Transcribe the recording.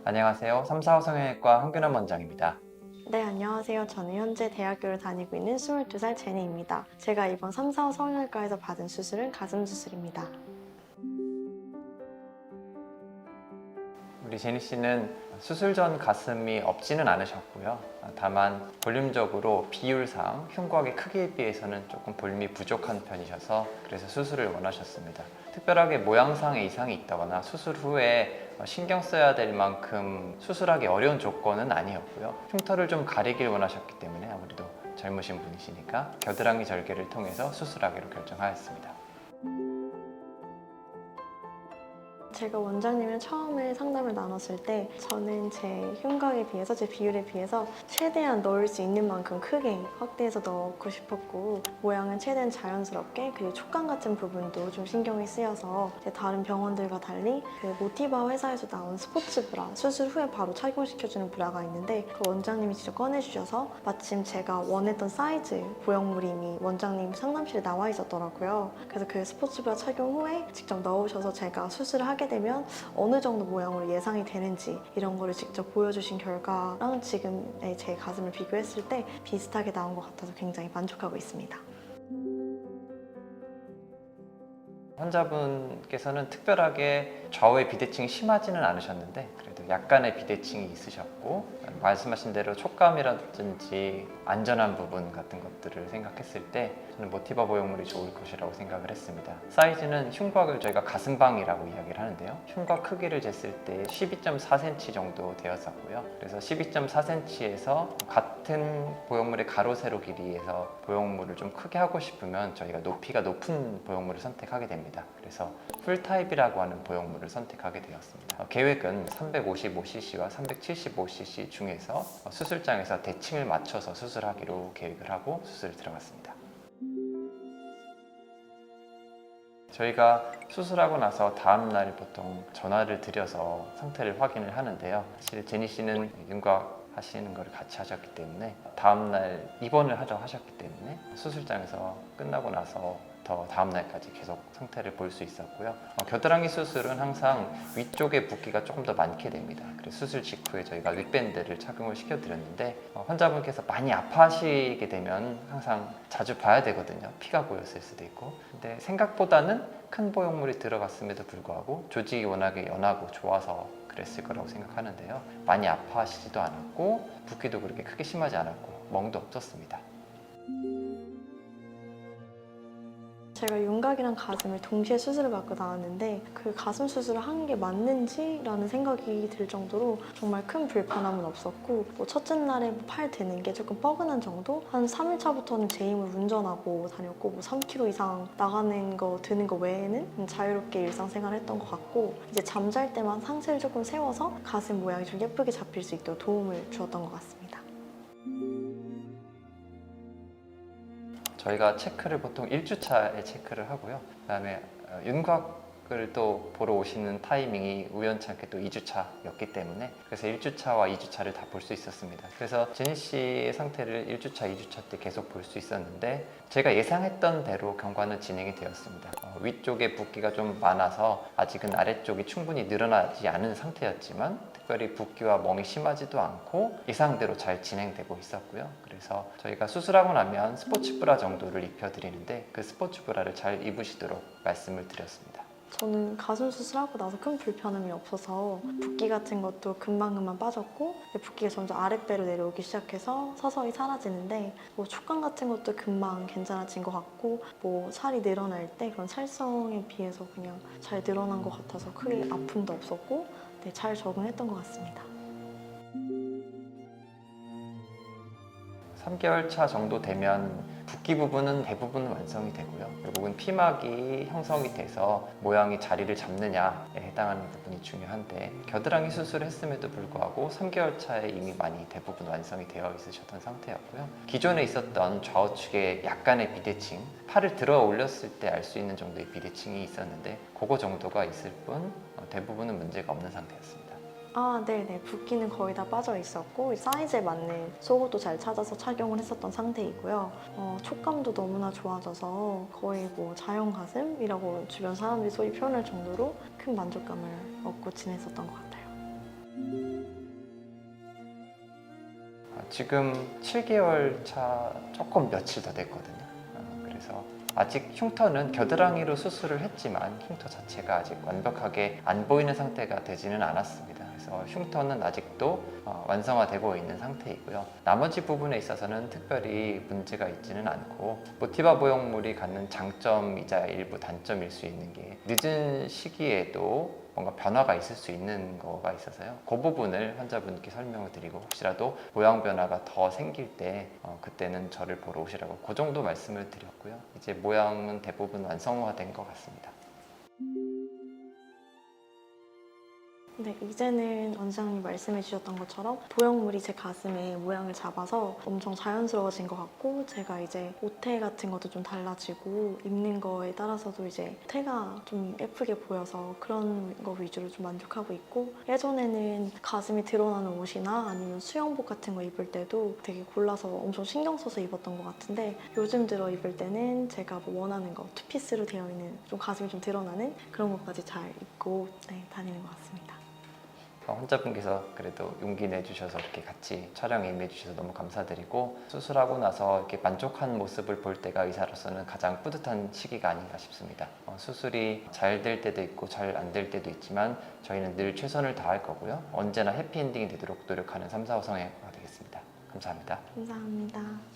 안녕하세요. 345 성형외과 황균환 원장입니다. 네, 안녕하세요. 저는 현재 대학교를 다니고 있는 22살 제니입니다. 제가 이번 345 성형외과에서 받은 수술은 가슴 수술입니다. 우리 제니 씨는 수술 전 가슴이 없지는 않으셨고요. 다만 볼륨적으로 비율상 흉곽의 크기에 비해서는 조금 볼륨이 부족한 편이셔서 그래서 수술을 원하셨습니다. 특별하게 모양상의 이상이 있다거나 수술 후에 신경 써야 될 만큼 수술하기 어려운 조건은 아니었고요. 흉터를 좀 가리길 원하셨기 때문에 아무래도 젊으신 분이시니까 겨드랑이 절개를 통해서 수술하기로 결정하였습니다. 제가 원장님이랑 처음에 상담을 나눴을 때 저는 제 흉곽에 비해서, 제 비율에 비해서 최대한 넣을 수 있는 만큼 크게 확대해서 넣고 싶었고, 모양은 최대한 자연스럽게, 그리고 촉감 같은 부분도 좀 신경이 쓰여서 다른 병원들과 달리 그 모티바 회사에서 나온 스포츠 브라, 수술 후에 바로 착용시켜주는 브라가 있는데 그 원장님이 직접 꺼내주셔서 마침 제가 원했던 사이즈 보형물이 이미 원장님 상담실에 나와 있었더라고요. 그래서 그 스포츠 브라 착용 후에 직접 넣으셔서 제가 수술을 하게 되면 어느 정도 모양으로 예상이 되는지 이런 거를 직접 보여주신 결과랑 지금의 제 가슴을 비교했을 때 비슷하게 나온 것 같아서 굉장히 만족하고 있습니다. 환자분께서는 특별하게 좌우의 비대칭이 심하지는 않으셨는데 그래도 약간의 비대칭이 있으셨고, 말씀하신 대로 촉감이라든지 안전한 부분 같은 것들을 생각했을 때 저는 모티바 보형물이 좋을 것이라고 생각을 했습니다. 사이즈는 흉곽을 저희가 가슴방이라고 이야기를 하는데요, 흉곽 크기를 쟀을 때 12.4cm 정도 되었었고요. 그래서 12.4cm에서 같은 보형물의 가로 세로 길이에서 보형물을 좀 크게 하고 싶으면 저희가 높이가 높은 보형물을 선택하게 됩니다. 그래서 풀타입이라고 하는 보형물을 선택하게 되었습니다. 계획은 355cc와 375cc 중에서 수술장에서 대칭을 맞춰서 수술하기로 계획을 하고 수술에 들어갔습니다. 저희가 수술하고 나서 다음날 보통 전화를 드려서 상태를 확인을 하는데요. 사실 제니 씨는 윤곽 하시는 걸 같이 하셨기 때문에 다음날 입원을 하려 하셨기 때문에 수술장에서 끝나고 나서 더 다음날까지 계속 상태를 볼 수 있었고요. 겨드랑이 수술은 항상 위쪽에 붓기가 조금 더 많게 됩니다. 그래서 수술 직후에 저희가 윗밴드를 착용을 시켜드렸는데 환자분께서 많이 아파하시게 되면 항상 자주 봐야 되거든요. 피가 고였을 수도 있고. 근데 생각보다는 큰 보형물이 들어갔음에도 불구하고 조직이 워낙에 연하고 좋아서 그랬을 거라고 생각하는데요. 많이 아파하시지도 않았고 붓기도 그렇게 크게 심하지 않았고 멍도 없었습니다. 제가 윤곽이랑 가슴을 동시에 수술을 받고 나왔는데 그 가슴 수술을 한 게 맞는지라는 생각이 들 정도로 정말 큰 불편함은 없었고, 첫째 날에 팔 드는 게 조금 뻐근한 정도? 한 3일차부터는 제 힘을 운전하고 다녔고 3kg 이상 나가는 거 드는 거 외에는 자유롭게 일상생활을 했던 것 같고, 이제 잠잘 때만 상체를 조금 세워서 가슴 모양이 좀 예쁘게 잡힐 수 있도록 도움을 주었던 것 같습니다. 저희가 체크를 보통 1주차에 체크를 하고요. 그 다음에 윤곽을 또 보러 오시는 타이밍이 우연찮게 또 2주차였기 때문에 그래서 1주차와 2주차를 다 볼 수 있었습니다. 그래서 제니 씨의 상태를 1주차, 2주차 때 계속 볼 수 있었는데 제가 예상했던 대로 경과는 진행이 되었습니다. 위쪽에 붓기가 좀 많아서 아직은 아래쪽이 충분히 늘어나지 않은 상태였지만 특별히 붓기와 멍이 심하지도 않고 예상대로 잘 진행되고 있었고요. 그래서 저희가 수술하고 나면 스포츠 브라 정도를 입혀드리는데 그 스포츠 브라를 잘 입으시도록 말씀을 드렸습니다. 저는 가슴 수술하고 나서 큰 불편함이 없어서 붓기 같은 것도 금방금방 빠졌고, 붓기가 점점 아랫배로 내려오기 시작해서 서서히 사라지는데 촉감 같은 것도 금방 괜찮아진 것 같고, 살이 늘어날 때 그런 살성에 비해서 그냥 잘 늘어난 것 같아서 크게 아픔도 없었고 잘 적응했던 것 같습니다. 3개월 차 정도 되면 붓기 부분은 대부분 완성이 되고요. 결국은 피막이 형성이 돼서 모양이 자리를 잡느냐에 해당하는 부분이 중요한데 겨드랑이 수술을 했음에도 불구하고 3개월 차에 이미 많이 대부분 완성이 되어 있으셨던 상태였고요. 기존에 있었던 좌우측에 약간의 비대칭, 팔을 들어 올렸을 때 알 수 있는 정도의 비대칭이 있었는데 그거 정도가 있을 뿐 대부분은 문제가 없는 상태였습니다. 네네. 붓기는 거의 다 빠져 있었고 사이즈에 맞는 속옷도 잘 찾아서 착용을 했었던 상태이고요. 촉감도 너무나 좋아져서 거의 자연 가슴이라고 주변 사람들이 소위 표현할 정도로 큰 만족감을 얻고 지냈었던 것 같아요. 지금 7개월 차 조금 며칠 더 됐거든요. 그래서 아직 흉터는 겨드랑이로 수술을 했지만 흉터 자체가 아직 완벽하게 안 보이는 상태가 되지는 않았습니다. 그래서 흉터는 아직도 완성화되고 있는 상태이고요. 나머지 부분에 있어서는 특별히 문제가 있지는 않고 모티바 보형물이 갖는 장점이자 일부 단점일 수 있는 게 늦은 시기에도 뭔가 변화가 있을 수 있는 거가 있어서요. 그 부분을 환자분께 설명을 드리고 혹시라도 모양 변화가 더 생길 때 그때는 저를 보러 오시라고 그 정도 말씀을 드렸고요. 이제 모양은 대부분 완성화된 것 같습니다. 네, 이제는 원장님 말씀해 주셨던 것처럼 보형물이 제 가슴에 모양을 잡아서 엄청 자연스러워진 것 같고, 제가 이제 옷태 같은 것도 좀 달라지고 입는 거에 따라서도 이제 태가 좀 예쁘게 보여서 그런 거 위주로 좀 만족하고 있고, 예전에는 가슴이 드러나는 옷이나 아니면 수영복 같은 거 입을 때도 되게 골라서 엄청 신경 써서 입었던 것 같은데, 요즘 들어 입을 때는 제가 뭐 원하는 거 투피스로 되어 있는 좀 가슴이 좀 드러나는 그런 것까지 잘 입고 다니는 것 같습니다. 환자분께서 그래도 용기 내주셔서 이렇게 같이 촬영에 임해주셔서 너무 감사드리고, 수술하고 나서 이렇게 만족한 모습을 볼 때가 의사로서는 가장 뿌듯한 시기가 아닌가 싶습니다. 수술이 잘 될 때도 있고 잘 안 될 때도 있지만 저희는 늘 최선을 다할 거고요. 언제나 해피엔딩이 되도록 노력하는 3, 4호 성형외과가 되겠습니다. 감사합니다. 감사합니다.